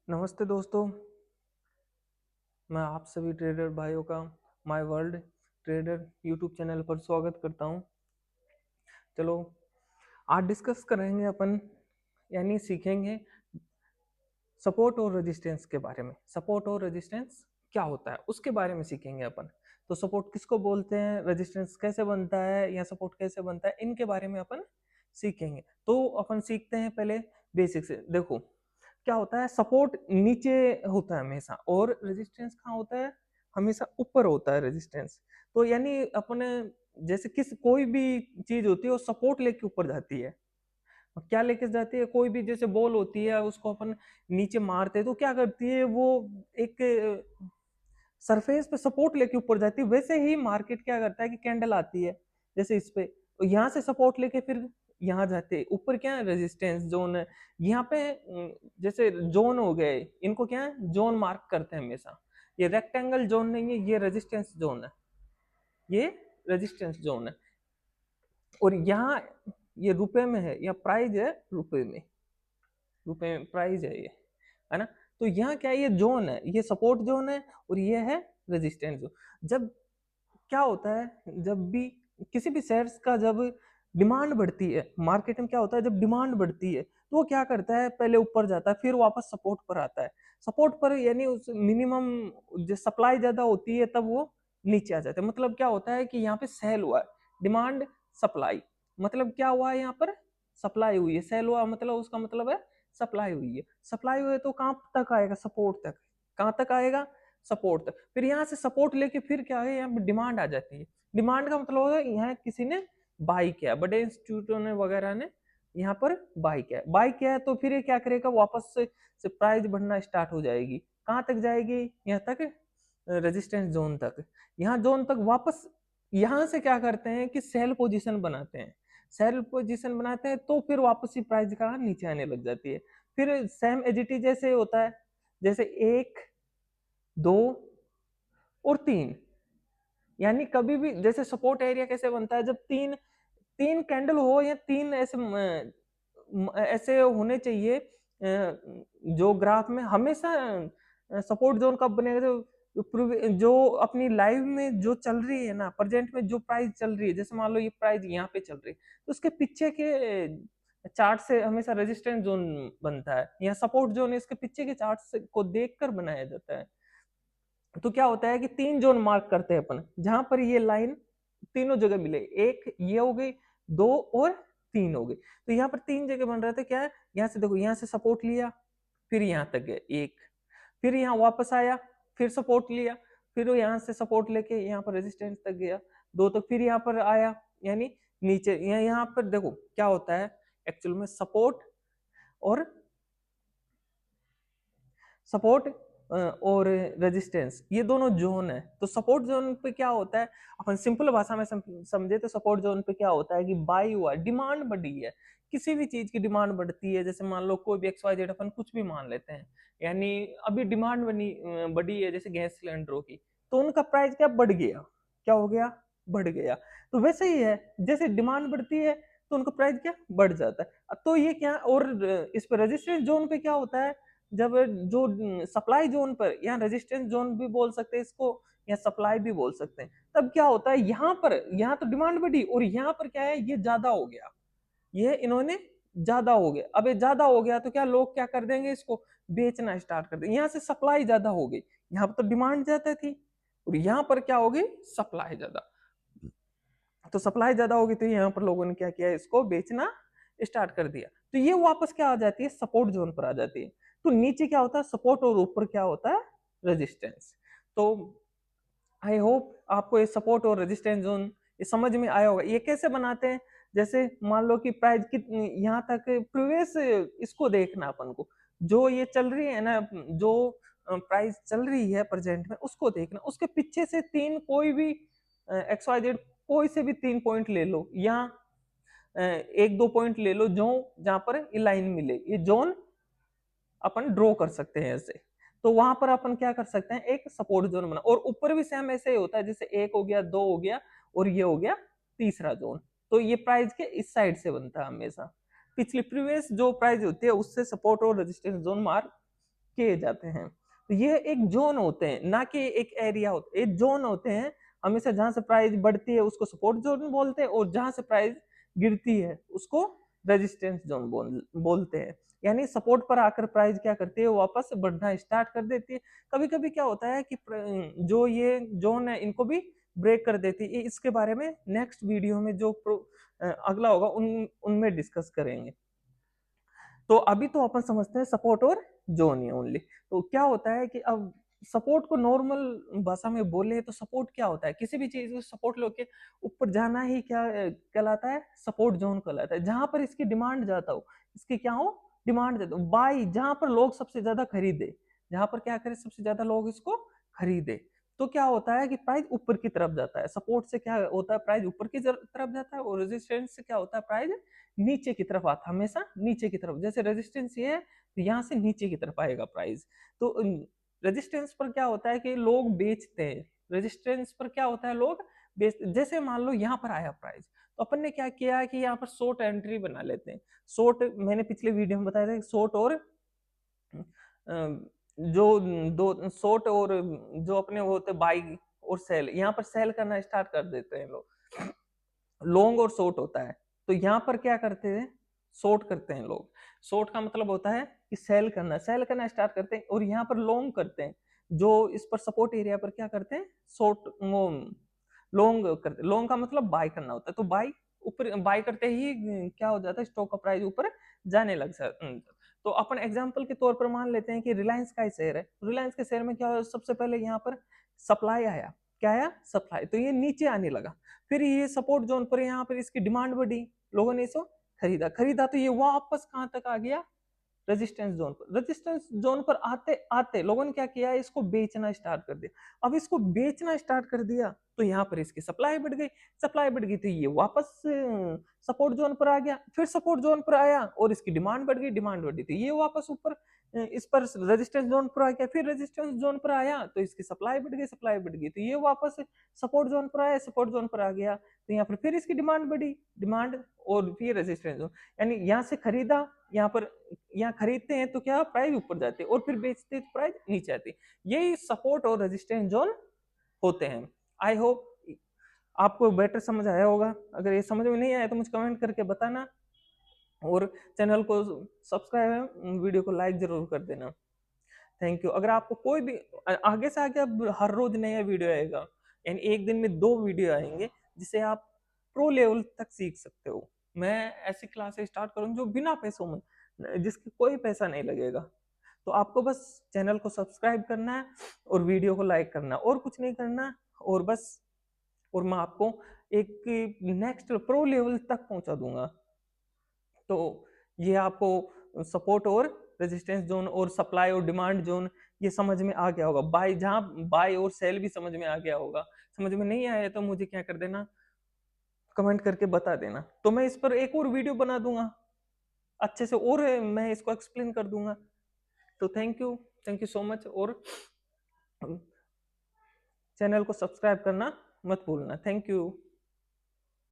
नमस्ते दोस्तों, मैं आप सभी ट्रेडर भाइयों का my world trader YouTube channel पर स्वागत करता हूं। चलो, आज डिस्कस करेंगे अपन, यानी सीखेंगे सपोर्ट और रेजिस्टेंस के बारे में। सपोर्ट और रेजिस्टेंस क्या होता है उसके बारे में सीखेंगे अपन। तो सपोर्ट किसको बोलते हैं, रेजिस्टेंस कैसे बनता है या सपोर्ट कैसे बनता है, इनके बारे में अपन सीखेंगे। तो अपन सीखते हैं पहले बेसिक से। देखो क्या होता है, सपोर्ट नीचे होता है हमेशा और रेजिस्टेंस कहाँ होता है, हमेशा ऊपर होता है रेजिस्टेंस। तो यानी अपने जैसे किस कोई भी चीज होती है वो सपोर्ट लेके ऊपर जाती है। क्या लेके जाती है, कोई भी जैसे बॉल होती है उसको अपन नीचे मारते हैं तो क्या करती है वो एक सरफेस पे सपोर्ट लेके ऊपर जाती है। वैसे ही मार्केट क्या करता है कि कैंडल आती है जैसे इस पे, तो यहाँ से सपोर्ट लेके फिर यहाँ जाते हैं ऊपर। क्या है, रेजिस्टेंस जोन है यहाँ पे। जैसे जोन हो गए, इनको क्या है, जोन मार्क करते हैं हमेशा। ये रेक्टेंगल जोन नहीं है, ये रेजिस्टेंस जोन है, ये रेजिस्टेंस जोन है। और यहाँ ये रुपए में है या प्राइस है, रुपए में, रुपए में प्राइस है ये, है ना। तो यहाँ क्या है, ये जोन है, ये सपोर्ट जोन है और ये है रेजिस्टेंस जोन। जब क्या होता है, जब भी किसी भी शेयर्स का जब डिमांड बढ़ती है मार्केट में, क्या होता है जब डिमांड बढ़ती है तो वो क्या करता है, पहले ऊपर जाता है फिर वापस सपोर्ट पर आता है। सपोर्ट पर यानी उस मिनिमम जो सप्लाई ज्यादा होती है तब वो नीचे आ जाता है। मतलब क्या होता है कि यहाँ पे सेल हुआ है, डिमांड सप्लाई, मतलब क्या हुआ है, यहाँ पर सप्लाई हुई है। सेल हुआ मतलब उसका मतलब है सप्लाई हुई है। सप्लाई हुई है तो कहाँ तक आएगा, सपोर्ट तक। कहाँ तक आएगा, सपोर्ट तक। फिर यहाँ से सपोर्ट लेके फिर क्या है, यहाँ पे डिमांड आ जाती है। डिमांड का मतलब होगा यहाँ किसी ने बाई किया, बड़े इंस्टीट्यूटों ने वगैरह ने यहाँ पर बाई किया। बाई किया है तो फिर ये क्या करेगा, वापस से प्राइस बढ़ना स्टार्ट हो जाएगी। कहाँ तक जाएगी, यहाँ तक, रेजिस्टेंस जोन तक। यहाँ जोन तक वापस यहाँ से क्या करते हैं कि सेल पोजीशन बनाते हैं। सेल पोजीशन बनाते हैं तो फिर वापस ही प्राइस का नीचे आने लग जाती है। फिर सेम एजिटी जैसे होता है, जैसे 1 2 और 3। यानी कभी भी जैसे सपोर्ट एरिया कैसे बनता है, जब तीन तीन कैंडल हो या तीन ऐसे ऐसे होने चाहिए जो ग्राफ में हमेशा सपोर्ट जोन कब बनेगा, जो अपनी लाइव में जो चल रही है ना, प्रेजेंट में जो प्राइस चल रही है, जैसे मान लो ये प्राइस यहाँ पे चल रही है तो उसके पीछे के चार्ट से हमेशा रेजिस्टेंस जोन बनता है या सपोर्ट जोन है, इसके पीछे के चार्ट को देखकर बनाया जाता है। तो क्या होता है कि 3 जोन मार्क करते हैं अपन, जहां पर ये लाइन तीनों जगह मिले। एक ये हो गई, 2 और 3 हो गई। तो यहाँ पर 3 जगह बन रहे थे। क्या है, यहाँ से देखो, यहाँ से सपोर्ट लिया, फिर यहाँ तक गए एक, फिर यहाँ वापस आया, फिर सपोर्ट लिया, फिर यहाँ से सपोर्ट लेके यहाँ पर रेजिस्टेंस तक गया, 2 तक, फिर यहाँ पर आया, यानी नीचे। यहाँ पर देखो क्या होता है, एक्चुअल में सपोर्ट और सपोर्ट और रेजिस्टेंस, ये दोनों जोन है। तो सपोर्ट जोन पे क्या होता है, अपन सिंपल भाषा में समझे तो सपोर्ट जोन पे क्या होता है कि बाई हुआ, डिमांड बढ़ी है, किसी भी चीज की डिमांड बढ़ती है। जैसे मान लो कोई भी XYZ अपन कुछ भी मान लेते हैं, यानी अभी डिमांड बढ़ी है जैसे गैस सिलेंडरों की, तो उनका प्राइस क्या बढ़ गया, क्या हो गया, बढ़ गया। तो वैसे ही है, जैसे डिमांड बढ़ती है तो उनका प्राइस क्या बढ़ जाता है। तो ये क्या, और इस पर रेजिस्टेंस जोन पे क्या होता है, जब जो सप्लाई जोन पर, या रेजिस्टेंस जोन भी बोल सकते हैं इसको या सप्लाई भी बोल सकते हैं, तब क्या होता है, यहाँ पर, यहाँ तो डिमांड बढ़ी और यहाँ पर क्या है, ये ज्यादा हो गया, ये इन्होंने ज्यादा हो गया। अब ये ज्यादा हो गया तो क्या, लोग क्या कर देंगे, इसको बेचना स्टार्ट कर देंगे। यहाँ से सप्लाई ज्यादा हो गई, यहाँ पर तो डिमांड ज्यादा थी और यहाँ पर क्या हो गई, सप्लाई ज्यादा। तो सप्लाई ज्यादा होगी तो यहाँ पर लोगों ने क्या किया, इसको बेचना स्टार्ट कर दिया। तो ये वापस क्या आ जाती है, सपोर्ट जोन पर आ जाती है। तो नीचे क्या होता है, सपोर्ट, और ऊपर क्या होता है, रेजिस्टेंस। तो आई होप आपको ये सपोर्ट और रेजिस्टेंस जोन ये समझ में आया होगा। ये कैसे बनाते हैं, जैसे मान लो कि प्राइस कितनी यहाँ तक प्रीवियस, इसको देखना अपन को, जो ये चल रही है ना, जो प्राइस चल रही है प्रेजेंट में, उसको देखना। उसके पीछे से तीन कोई भी XYZ, कोई से भी 3 पॉइंट ले लो, या 1-2 पॉइंट ले लो जो जहां पर ये लाइन मिले, ये जोन अपन ड्रॉ कर सकते हैं ऐसे। तो वहां पर अपन क्या कर सकते हैं, एक सपोर्ट जोन बना। और ऊपर भी सेम ऐसे ही होता है, जैसे 1 हो गया, 2 हो गया और ये हो गया तीसरा जोन। तो ये प्राइस के इस साइड से बनता है हमेशा, पिछली प्रीवियस जो प्राइस होती है उससे सपोर्ट और रेजिस्टेंस जोन मार्क किए जाते हैं। तो ये एक जोन होते हैं, ना कि एक एरिया होता है, एक जोन होते हैं। हमेशा जहां से प्राइस बढ़ती है उसको सपोर्ट जोन बोलते हैं, और जहां से प्राइस गिरती है उसको रेजिस्टेंस जोन बोलते हैं। यानी सपोर्ट पर आकर प्राइस क्या करती है, वापस बढ़ना स्टार्ट कर देती है। कभी कभी क्या होता है कि जो ये जोन है इनको भी ब्रेक कर देती है। इसके बारे में नेक्स्ट वीडियो में जो अगला होगा उनमें डिस्कस करेंगे। तो अभी तो अपन समझते हैं सपोर्ट और जोन ही ओनली। तो क्या होता है कि अब सपोर्ट को नॉर्मल भाषा में बोले तो सपोर्ट क्या होता है, किसी भी चीज को सपोर्ट लोके ऊपर जाना ही क्या कहलाता है, सपोर्ट जोन कहलाता है। जहां पर इसकी डिमांड ज्यादा हो, इसकी क्या हो, डिमांड ज्यादा हो, बाई जहां पर लोग सबसे ज्यादा खरीदे, जहां पर क्या करे, सबसे ज्यादा लोग इसको खरीदे, तो क्या होता है कि प्राइस ऊपर की तरफ जाता है। सपोर्ट से क्या होता है, प्राइस ऊपर की तरफ जाता है, और रेजिस्टेंस से क्या होता है, प्राइस नीचे की तरफ आता है, हमेशा नीचे की तरफ। जैसे रेजिस्टेंस ये है तो यहाँ से नीचे की तरफ आएगा प्राइस। तो रेजिस्टेंस पर क्या होता है कि लोग बेचते हैं, रेजिस्टेंस पर क्या होता है, लोग बेचते। जैसे मान लो यहाँ पर आया प्राइस, तो अपन ने क्या किया कि यहाँ पर शॉर्ट एंट्री बना लेते हैं। शॉर्ट मैंने पिछले वीडियो में बताया था, शॉर्ट और जो दो शॉर्ट और जो अपने वो होते बाई और सेल, यहाँ पर सेल करना स्टार्ट कर देते हैं लोग। लॉन्ग और शॉर्ट होता है, तो यहाँ पर क्या करते हैं, शॉर्ट करते हैं लोग। शॉर्ट का मतलब होता है कि सेल करना स्टार्ट करते हैं, और यहाँ पर लॉन्ग करते हैं। जो इस पर सपोर्ट एरिया पर क्या करते हैं, शॉर्ट लॉन्ग करते। लॉन्ग का मतलब बाय करना होता है, तो बाय ऊपर बाय करते ही क्या हो जाता है, स्टॉक का प्राइस ऊपर जाने लग जाता है। तो अपन एग्जांपल के तौर पर मान लेते हैं कि रिलायंस का शेयर है। रिलायंस के शेयर में क्या सबसे पहले यहाँ पर सप्लाई आया, क्या आया, सप्लाई, तो ये नीचे आने लगा। फिर ये सपोर्ट जोन पर यहाँ पर इसकी डिमांड बढ़ी, लोगों ने इसको खरीदा खरीदा, तो ये वापस कहां तक आ गया, रेजिस्टेंस जोन पर। रेजिस्टेंस जोन पर आते आते लोगों ने क्या किया, इसको बेचना स्टार्ट कर दिया। अब इसको बेचना स्टार्ट कर दिया तो यहाँ पर इसकी सप्लाई बढ़ गई, सप्लाई बढ़ गई तो ये वापस सपोर्ट जोन पर आ गया। फिर सपोर्ट जोन पर आया और इसकी डिमांड बढ़ गई, डिमांड बढ़ी तो ये वापस ऊपर इस पर रेजिस्टेंस जोन पर आ गया। फिर रेजिस्टेंस जोन पर आया तो इसकी सप्लाई बढ़ गई, सप्लाई बढ़ गई तो ये वापस सपोर्ट जोन पर आया, सपोर्ट जोन पर आ गया तो यहाँ पर फिर इसकी डिमांड बढ़ी, डिमांड और फिर रेजिस्टेंस जोन। यानी यहाँ से खरीदा, यहाँ पर यहाँ खरीदते हैं तो क्या प्राइस ऊपर जाती है, और फिर बेचते हैं तो प्राइस नीचे आती है। यही सपोर्ट और रेजिस्टेंस जोन होते हैं। आई होप आपको बेटर समझ आया होगा। अगर ये समझ में नहीं आया तो मुझे कमेंट करके बताना, और चैनल को सब्सक्राइब, वीडियो को लाइक जरूर कर देना। Thank you. अगर आपको कोई भी आगे से आगे अब हर रोज नया वीडियो आएगा, यानी एक दिन में 2 वीडियो आएंगे जिसे आप प्रो लेवल तक सीख सकते हो। मैं ऐसी क्लासेस स्टार्ट करूंगा जो बिना पैसों में, जिसकी कोई पैसा नहीं लगेगा। तो आपको बस चैनल को सब्सक्राइब करना है और वीडियो को लाइक करना, और कुछ नहीं करना। और बस, और मैं आपको एक नेक्स्ट प्रो लेवल तक पहुंचा दूंगा। तो ये आपको सपोर्ट और रेजिस्टेंस जोन और सप्लाई और डिमांड जोन ये समझ में आ गया होगा। बाय, जहां बाय और सेल भी समझ में आ गया होगा। समझ में नहीं आया तो मुझे क्या कर देना, कमेंट करके बता देना, तो मैं इस पर एक और वीडियो बना दूंगा अच्छे से, और मैं इसको एक्सप्लेन कर दूंगा। तो थैंक यू सो मच, और चैनल को सब्सक्राइब करना मत भूलना। Thank you.